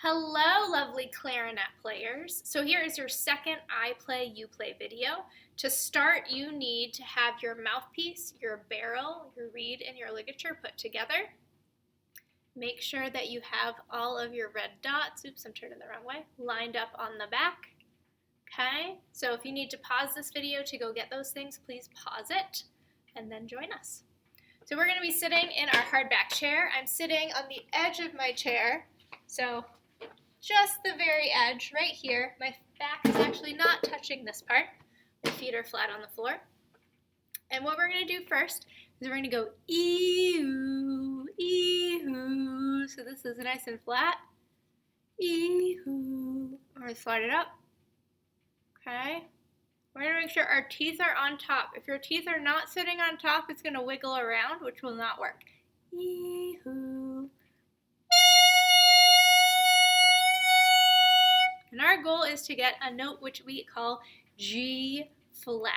Hello, lovely clarinet players. So here is your second I Play, You Play video. To start, you need to have your mouthpiece, your barrel, your reed, and your ligature put together. Make sure that you have all of your red dots, oops, I'm turning the wrong way, lined up on the back. Okay, so if you need to pause this video to go get those things, please pause it and then join us. So we're going to be sitting in our hardback chair. I'm sitting on the edge of my chair, so just the very edge right here. My back is actually not touching this part. My feet are flat on the floor. And what we're going to do first is we're going to go ee-hoo, ee-hoo. So this is nice and flat. Ee-hoo. We're going to slide it up. Okay. We're going to make sure our teeth are on top. If your teeth are not sitting on top, it's going to wiggle around, which will not work. Ee-hoo. And our goal is to get a note which we call G flat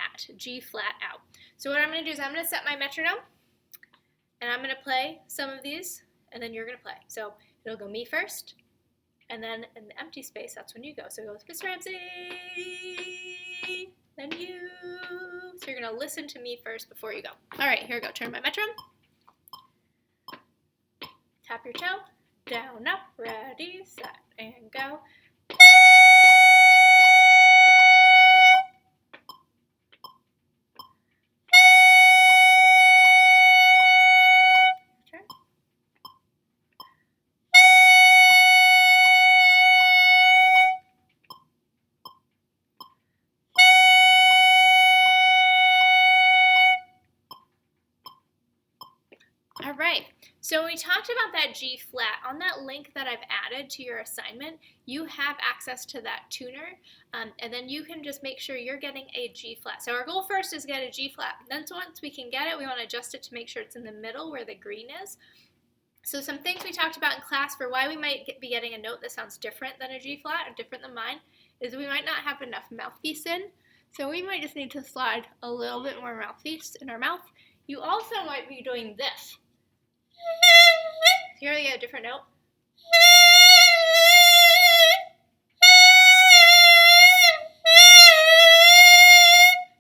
out. So what I'm going to do is I'm going to set my metronome, and I'm going to play some of these, and then you're going to play. So it'll go me first, and then in the empty space, that's when you go. So it goes Miss Ramsey, then you. So you're going to listen to me first before you go. All right, here we go. Turn my metronome. Tap your toe. Down, up, ready, set, and go. All right, so we talked about that G flat. On that link that I've added to your assignment, you have access to that tuner, and then you can just make sure you're getting a G flat. So our goal first is get a G flat. Then once we can get it, we want to adjust it to make sure it's in the middle where the green is. So some things we talked about in class for why we might be getting a note that sounds different than a G flat or different than mine is we might not have enough mouthpiece in. So we might just need to slide a little bit more mouthpiece in our mouth. You also might be doing this. Here we get a different note.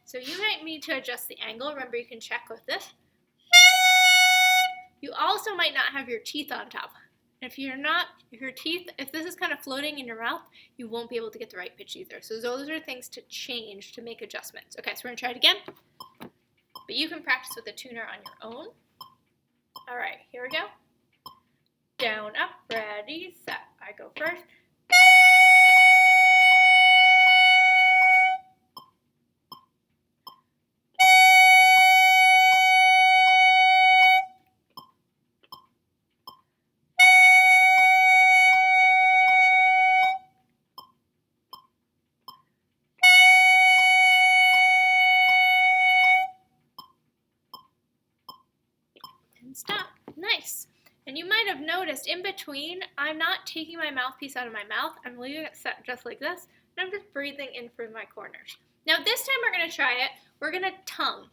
So you might need to adjust the angle. Remember, you can check with this. You also might not have your teeth on top. If this is kind of floating in your mouth, you won't be able to get the right pitch either. So those are things to change to make adjustments. Okay, so we're gonna try it again. But you can practice with the tuner on your own. All right, here we go. Down, up, ready, set. I go first. And stop. Nice. And you might have noticed in between, I'm not taking my mouthpiece out of my mouth. I'm leaving it set just like this, and I'm just breathing in through my corners. Now this time we're going to try it. We're going to tongue.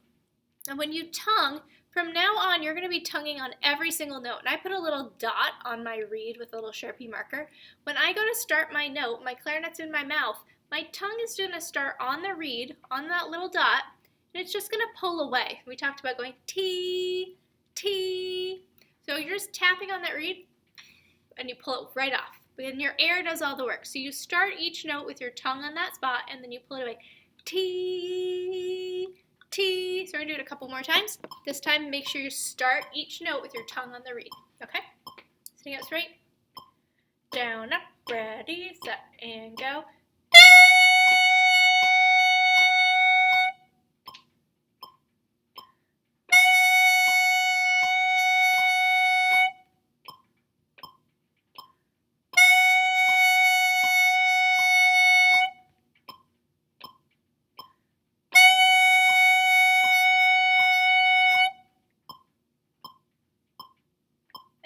And when you tongue, from now on, you're going to be tonguing on every single note. And I put a little dot on my reed with a little Sharpie marker. When I go to start my note, my clarinet's in my mouth, my tongue is going to start on the reed, on that little dot, and it's just going to pull away. We talked about going T, T. So you're just tapping on that reed and you pull it right off. And your air does all the work. So you start each note with your tongue on that spot and then you pull it away. T, T. So we're going to do it a couple more times. This time make sure you start each note with your tongue on the reed. Okay? Sitting up straight. Down, up, ready, set, and go.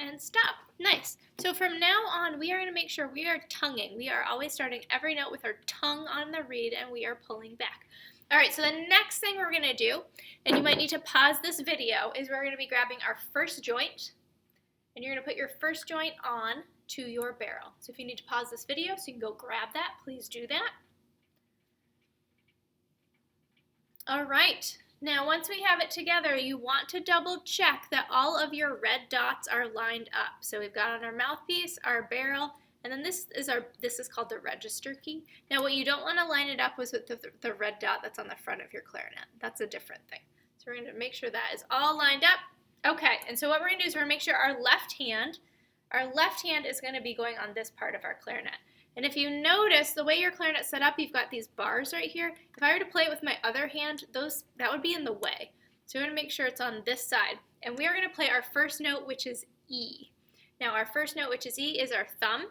And stop. Nice. So from now on, we are going to make sure we are tonguing. We are always starting every note with our tongue on the reed, and we are pulling back. All right, so the next thing we're going to do, and you might need to pause this video, is we're going to be grabbing our first joint, and you're going to put your first joint on to your barrel. So if you need to pause this video so you can go grab that, please do that. All right, now once we have it together, you want to double check that all of your red dots are lined up. So we've got on our mouthpiece, our barrel, and then this is called the register key. Now what you don't want to line it up with the red dot that's on the front of your clarinet. That's a different thing. So we're going to make sure that is all lined up. Okay, and so what we're going to do is we're going to make sure our left hand is going to be going on this part of our clarinet. And if you notice, the way your clarinet's set up, you've got these bars right here. If I were to play it with my other hand, that would be in the way. So we're going to make sure it's on this side. And we are going to play our first note, which is E. Now our first note, which is E, is our thumb.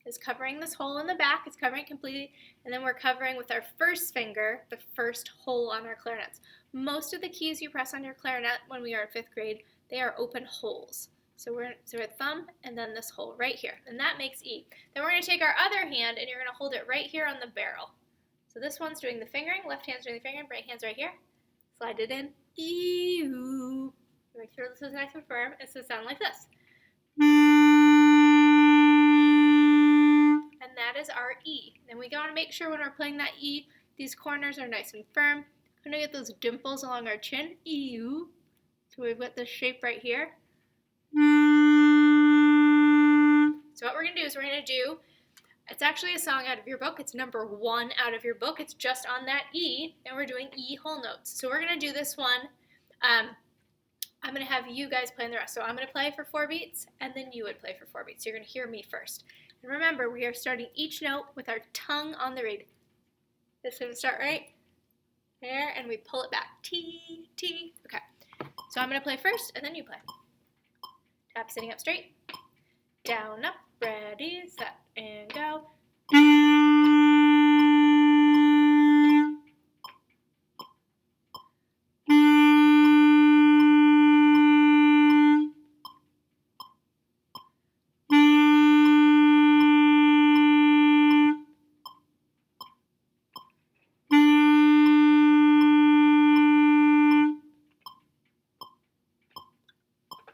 It's covering this hole in the back. It's covering it completely. And then we're covering with our first finger the first hole on our clarinets. Most of the keys you press on your clarinet when we are in 5th grade, they are open holes. So we're thumb and then this hole right here, and that makes E. Then we're going to take our other hand and you're going to hold it right here on the barrel. So this one's doing the fingering, left hand's doing the fingering, right hand's right here. Slide it in, E-oo. Make sure this is nice and firm. It's going to sound like this. And that is our E. Then we want to make sure when we're playing that E, these corners are nice and firm. We're going to get those dimples along our chin, E-oo. So we've got this shape right here. So what we're going to do is it's actually a song out of your book. It's number 1 out of your book. It's just on that E, and we're doing E whole notes. So we're going to do this one. I'm going to have you guys play the rest. So I'm going to play for 4 beats, and then you would play for 4 beats. So you're going to hear me first. And remember, we are starting each note with our tongue on the reed. This is going to start right there, and we pull it back. T, T. Okay. So I'm going to play first, and then you play. Tap sitting up straight. Down, up, ready, set, and go.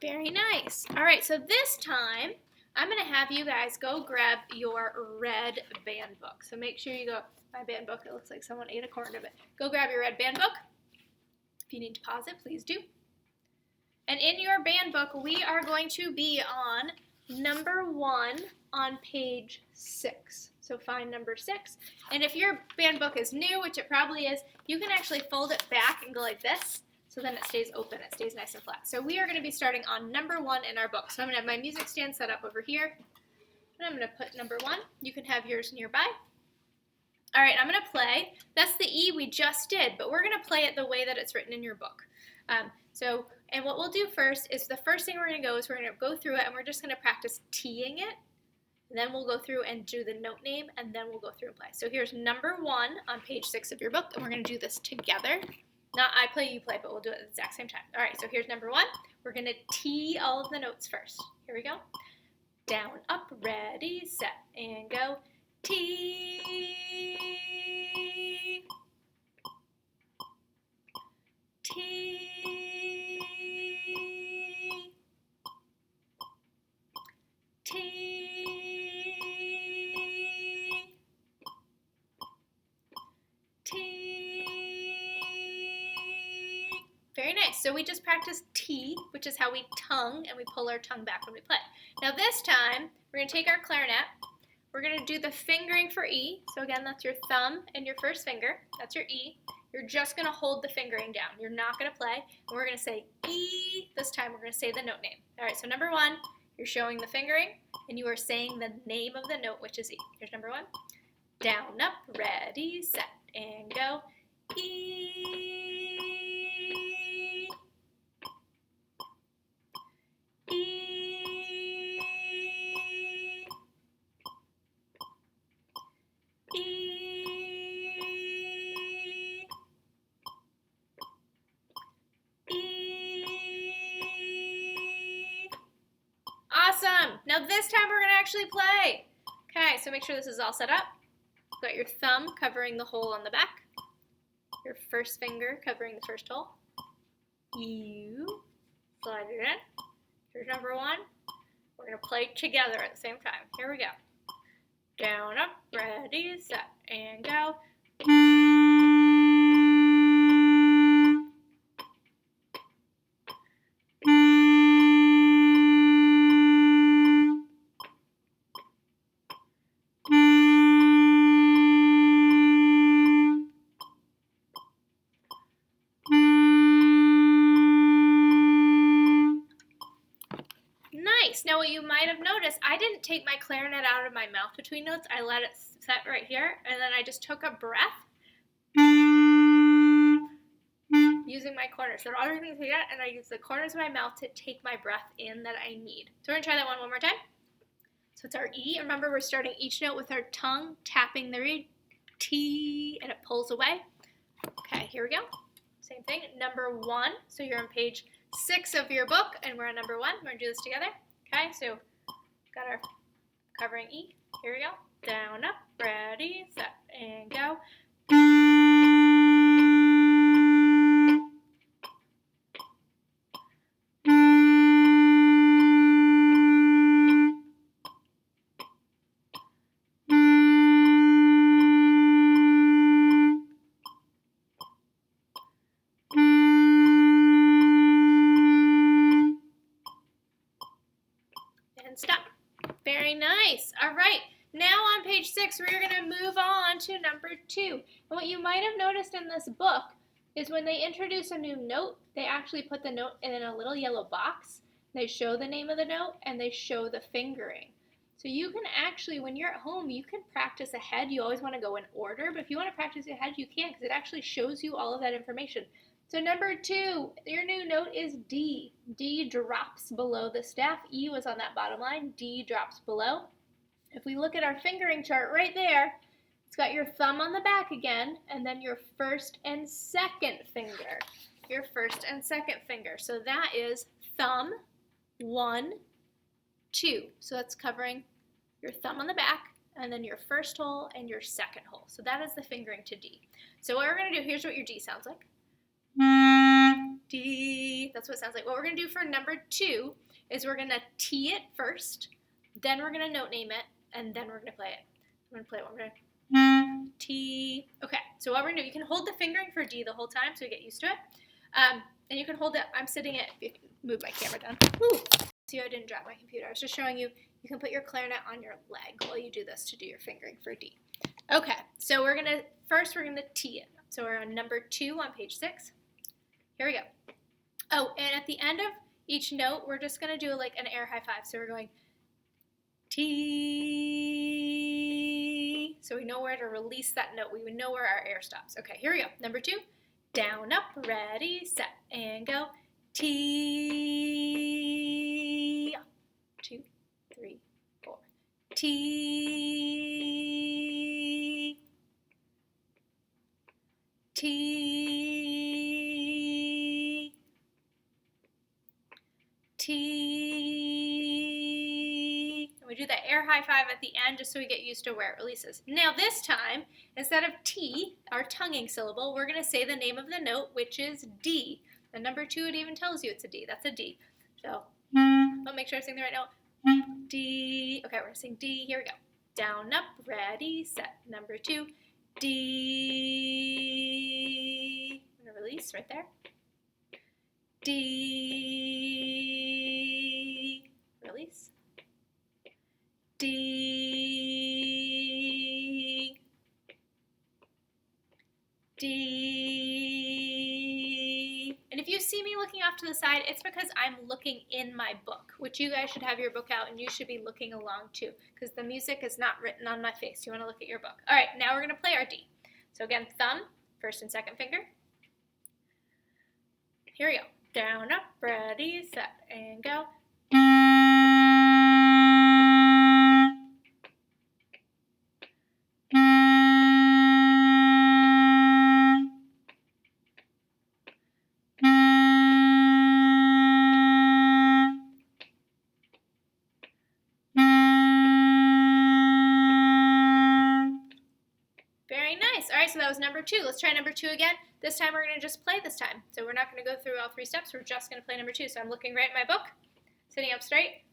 Very nice. All right, so this time, I'm going to have you guys go grab your red band book. So make sure you go, my band book, it looks like someone ate a corner of it. Go grab your red band book. If you need to pause it, please do. And in your band book, we are going to be on number 1 on page 6. So find number 6. And if your band book is new, which it probably is, you can actually fold it back and go like this. So then it stays open, it stays nice and flat. So we are going to be starting on number 1 in our book. So I'm going to have my music stand set up over here. And I'm going to put number 1. You can have yours nearby. All right, I'm going to play. That's the E we just did, but we're going to play it the way that it's written in your book. And what we'll do first is the first thing we're going to go is we're going to go through it and we're just going to practice T'ing it. And then we'll go through and do the note name, and then we'll go through and play. So here's number 1 on page 6 of your book, and we're going to do this together. Not I play, you play, but we'll do it at the exact same time. All right, so here's number 1. We're going to T all of the notes first. Here we go. Down, up, ready, set, and go. T. T. T. Very nice. So we just practiced T, which is how we tongue, and we pull our tongue back when we play. Now this time, we're going to take our clarinet. We're going to do the fingering for E. So again, that's your thumb and your first finger. That's your E. You're just going to hold the fingering down. You're not going to play. And we're going to say E. This time, we're going to say the note name. All right, so number 1, you're showing the fingering, and you are saying the name of the note, which is E. Here's number 1. Down, up, ready, set, and go. E. Awesome. Now this time we're going to actually play. Okay, so make sure this is all set up. You've got your thumb covering the hole on the back. Your first finger covering the first hole. You slide it in. Here's number 1. We're going to play together at the same time. Here we go. Down, up, ready, set, and go. Nice. Now what you might have noticed, I didn't take my clarinet out of my mouth between notes. I let it set right here, and then I just took a breath using my corners. So all everything together, and I use the corners of my mouth to take my breath in that I need. So we're going to try that one more time. So it's our E. Remember, we're starting each note with our tongue, tapping the reed, T, and it pulls away. Okay, here we go. Same thing. Number 1. So you're on page 6 of your book, and we're on number 1. We're going to do this together. Okay, so got our covering E. Here we go. Down, up, ready, set, and go. And stop. Very nice. All right. Now on page 6, we're going to move on to number 2. And what you might have noticed in this book is when they introduce a new note, they actually put the note in a little yellow box. They show the name of the note and they show the fingering. So you can actually, when you're at home, you can practice ahead. You always want to go in order, but if you want to practice ahead, you can because it actually shows you all of that information. So number 2, your new note is D. D drops below the staff. E was on that bottom line. D drops below. If we look at our fingering chart right there, it's got your thumb on the back again, and then your first and second finger. Your first and second finger. So that is thumb, 1, 2. So that's covering your thumb on the back, and then your first hole and your second hole. So that is the fingering to D. So what we're going to do, here's what your D sounds like. D. That's what it sounds like. What we're going to do for number 2 is we're going to T it first, then we're going to note name it, and then we're going to play it. I'm going to play it. We're going to T. Okay, so what we're going to do, you can hold the fingering for D the whole time so you get used to it. And you can hold it, I'm sitting it, you can move my camera down. Woo. See, I didn't drop my computer. I was just showing you, you can put your clarinet on your leg while you do this to do your fingering for D. Okay, so we're going to T it. So we're on number 2 on page 6. Here we go. Oh, and at the end of each note, we're just going to do like an air high five. So we're going T. So we know where to release that note. We would know where our air stops. Okay, here we go. Number 2. Down, up, ready, set, and go. T. 2, 3, 4. T. T. T. And we do that air high five at the end just so we get used to where it releases. Now this time, instead of T, our tonguing syllable, we're going to say the name of the note, which is D. And number 2, it even tells you it's a D. That's a D. So, I'll make sure I sing the right note. D. Okay, we're going to sing D. Here we go. Down, up, ready, set. Number 2. D. I'm going to release right there. D. Release. D. D. And if you see me looking off to the side, it's because I'm looking in my book, which you guys should have your book out and you should be looking along too, because the music is not written on my face. You want to look at your book. All right, now we're going to play our D. So again, thumb, first and second finger. Here we go. Down, up, ready, set, and go. Very nice. All right, so that was number 2. Let's try number 2 again. This time we're going to just play this time. So we're not going to go through all 3 steps. We're just going to play number 2. So I'm looking right at my book, sitting up straight,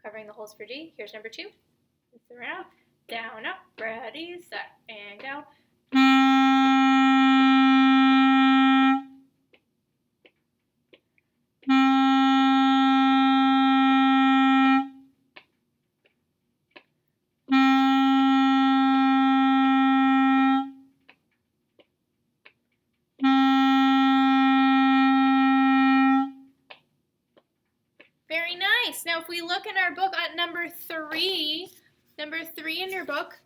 covering the holes for D. Here's number 2. It's around, down, up, ready, set, and go. Very nice. Now if we look in our book at number 3 in your book,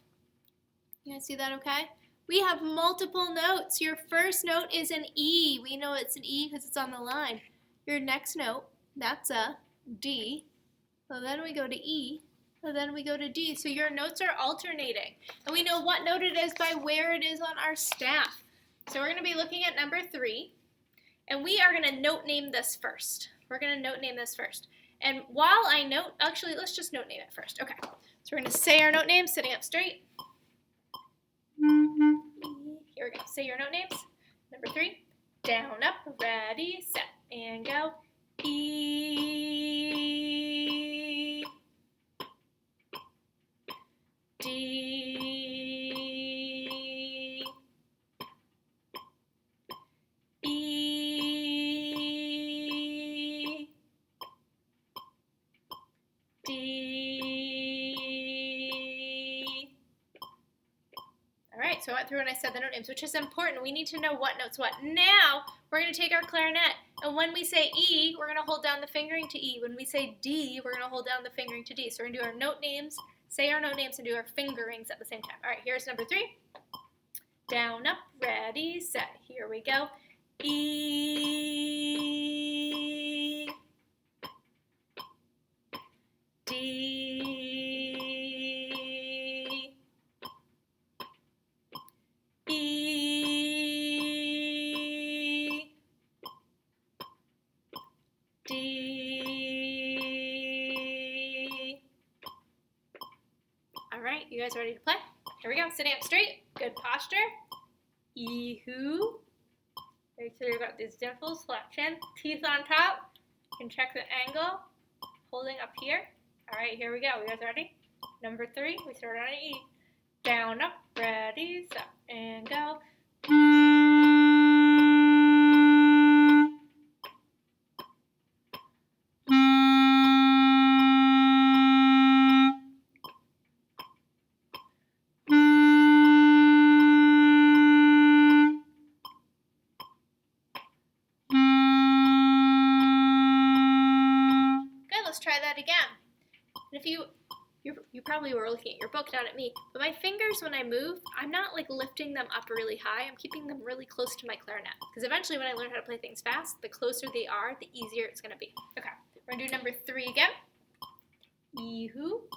you guys see that okay? We have multiple notes. Your first note is an E. We know it's an E because it's on the line. Your next note, that's a D. So then we go to E. So then we go to D. So your notes are alternating. And we know what note it is by where it is on our staff. So we're going to be looking at number 3. And we are going to note name this first. We're going to note name this first. And while I note, actually, let's just note name it first. Okay. So we're going to say our note names sitting up straight. Here we go. Say your note names. Number 3. Down, up, ready, set, and go. E, D, E, D. All right, so I went through and I said the note names, which is important. We need to know what note's what. Now, we're going to take our clarinet, and when we say E, we're going to hold down the fingering to E. When we say D, we're going to hold down the fingering to D. So we're going to do our note names, say our note names, and do our fingerings at the same time. All right, here's number 3. Down, up, ready, set. Here we go. E, D, E, D. All right, you guys ready to play? Here we go. Sitting up straight. Good posture. E-hoo. Make sure you've got these dimples, flat chin, teeth on top. You can check the angle. Holding up here. All right, here we go. You guys ready? Number 3, we start on an E. Down, up, ready, set, and go. Let's try that again. And if you probably were looking at your book, not at me, but my fingers, when I move, I'm not like lifting them up really high. I'm keeping them really close to my clarinet. Because eventually when I learn how to play things fast, the closer they are, the easier it's going to be. Okay, we're going to do number 3 again. E-hoo.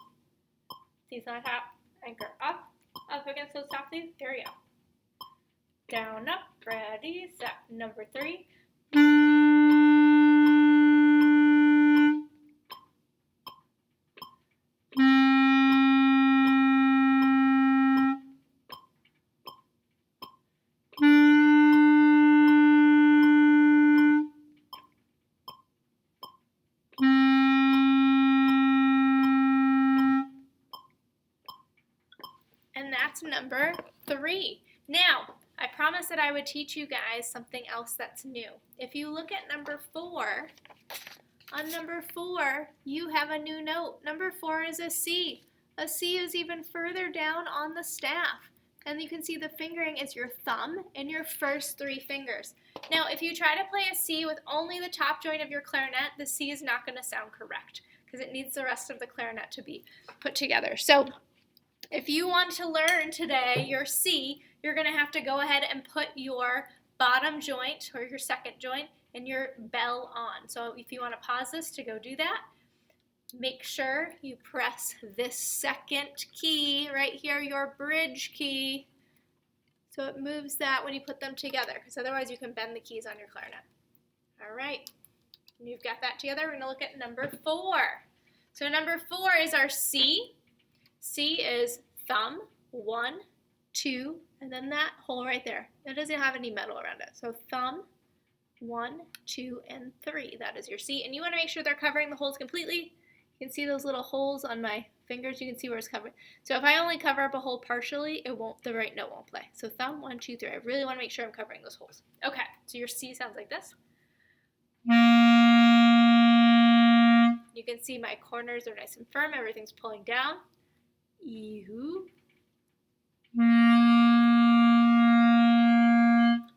Teeth on top, anchor up against those top teeth. There we go. Down, up, ready, set. Number 3. And that's number 3. Now, I promised that I would teach you guys something else that's new. If you look at number 4, on number 4, you have a new note. Number 4 is a C. A C is even further down on the staff. And you can see the fingering is your thumb and your first 3 fingers. Now, if you try to play a C with only the top joint of your clarinet, the C is not going to sound correct because it needs the rest of the clarinet to be put together. So, if you want to learn today your C, you're going to have to go ahead and put your bottom joint or your second joint and your bell on. So if you want to pause this to go do that, make sure you press this second key right here, your bridge key, so it moves that when you put them together, because otherwise you can bend the keys on your clarinet. All right, you've got that together. We're going to look at number 4. So number 4 is our C. C is thumb, 1, 2, and then that hole right there. It doesn't have any metal around it. So thumb, 1, 2, and 3. That is your C. And you want to make sure they're covering the holes completely. You can see those little holes on my fingers. You can see where it's covered. So if I only cover up a hole partially, the right note won't play. So thumb, 1, 2, 3. I really want to make sure I'm covering those holes. Okay, so your C sounds like this. You can see my corners are nice and firm. Everything's pulling down. Eehoo.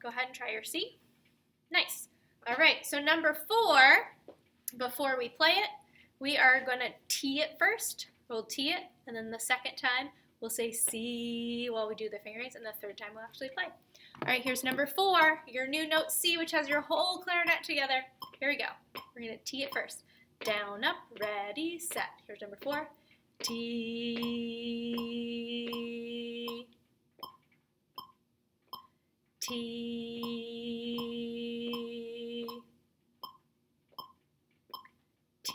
Go ahead and try your C. Nice. All right, so number 4, before we play it, we are going to T it first. We'll T it, and then the second time we'll say C while we do the fingerings, and the third time we'll actually play. All right, here's number 4, your new note C, which has your whole clarinet together. Here we go. We're going to T it first. Down, up, ready, set. Here's number 4. T. T. T.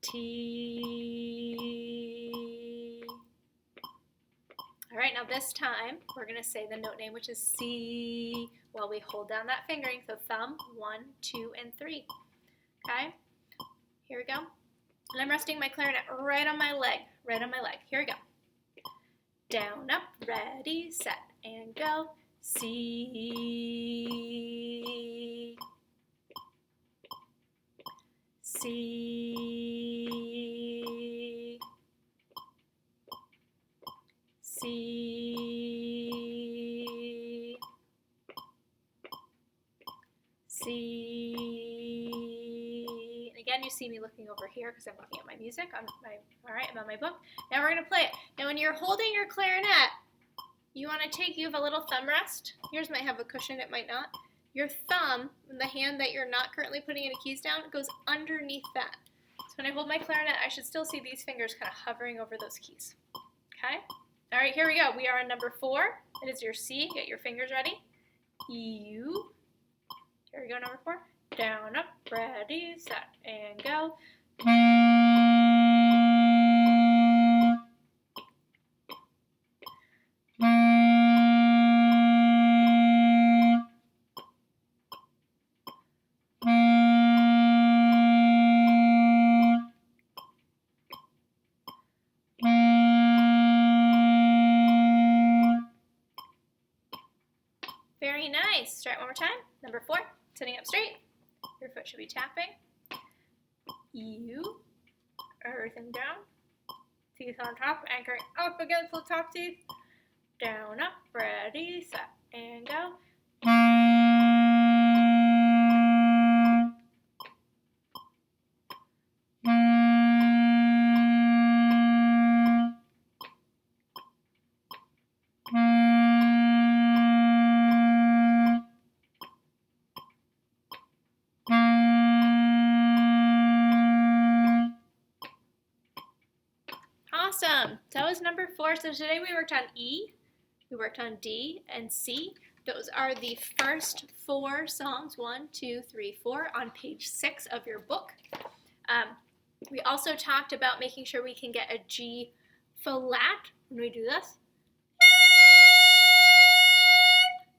T. All right, now this time we're going to say the note name, which is C, while we hold down that fingering. So thumb, 1, 2, and 3. Okay, here we go. And I'm resting my clarinet right on my leg, Here we go. Down, up, ready, set, and go. C. C. C. C. And again, you see me looking over here because I'm looking at my music. All right, I'm on my book. Now we're going to play it. Now when you're holding your clarinet, you want to you have a little thumb rest. Yours might have a cushion, it might not. Your thumb, in the hand that you're not currently putting any keys down, goes underneath that. So when I hold my clarinet, I should still see these fingers kind of hovering over those keys. Okay? All right, here we go. We are on number 4. It is your C. Get your fingers ready. U. Here we go, number 4. Down, up, ready, set, and go. Very nice. Try it one more time. Number 4, sitting up straight. Your foot should be tapping. U. Everything down. Teeth on top, anchoring up against the top teeth. Down, up, ready, set, and go. Awesome. That was number 4. So today we worked on E, we worked on D, and C. Those are the first 4 songs, 1, 2, 3, 4, on page 6 of your book. We also talked about making sure we can get a G flat when we do this.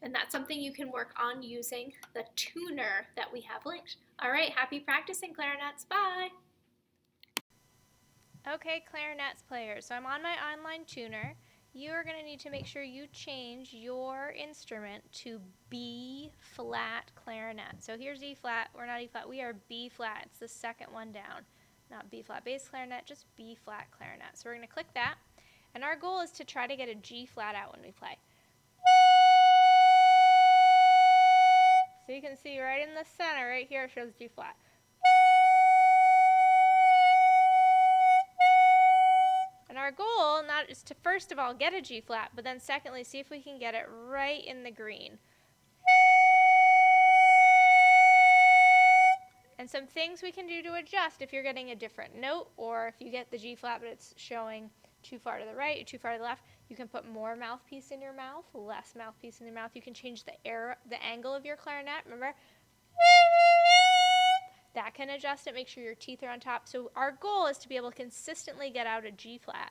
And that's something you can work on using the tuner that we have linked. All right, happy practicing, clarinets. Bye. Okay, clarinets players, so I'm on my online tuner. You are going to need to make sure you change your instrument to B flat clarinet. So here's E flat, we're not E flat, we are B flat. It's the second one down. Not B flat bass clarinet, just B flat clarinet. So we're going to click that, and our goal is to try to get a G flat out when we play. So you can see right in the center, right here, it shows G flat. And our goal not is to first of all get a G flat, but then secondly see if we can get it right in the green. And some things we can do to adjust if you're getting a different note, or if you get the G flat but it's showing too far to the right or too far to the left, you can put more mouthpiece in your mouth, less mouthpiece in your mouth. You can change the angle of your clarinet, remember? That can adjust it, make sure your teeth are on top. So our goal is to be able to consistently get out a G flat.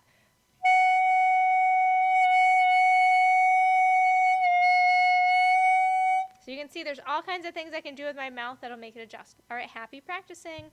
So So you can see there's all kinds of things I can do with my mouth that'll make it adjust. All right, happy practicing.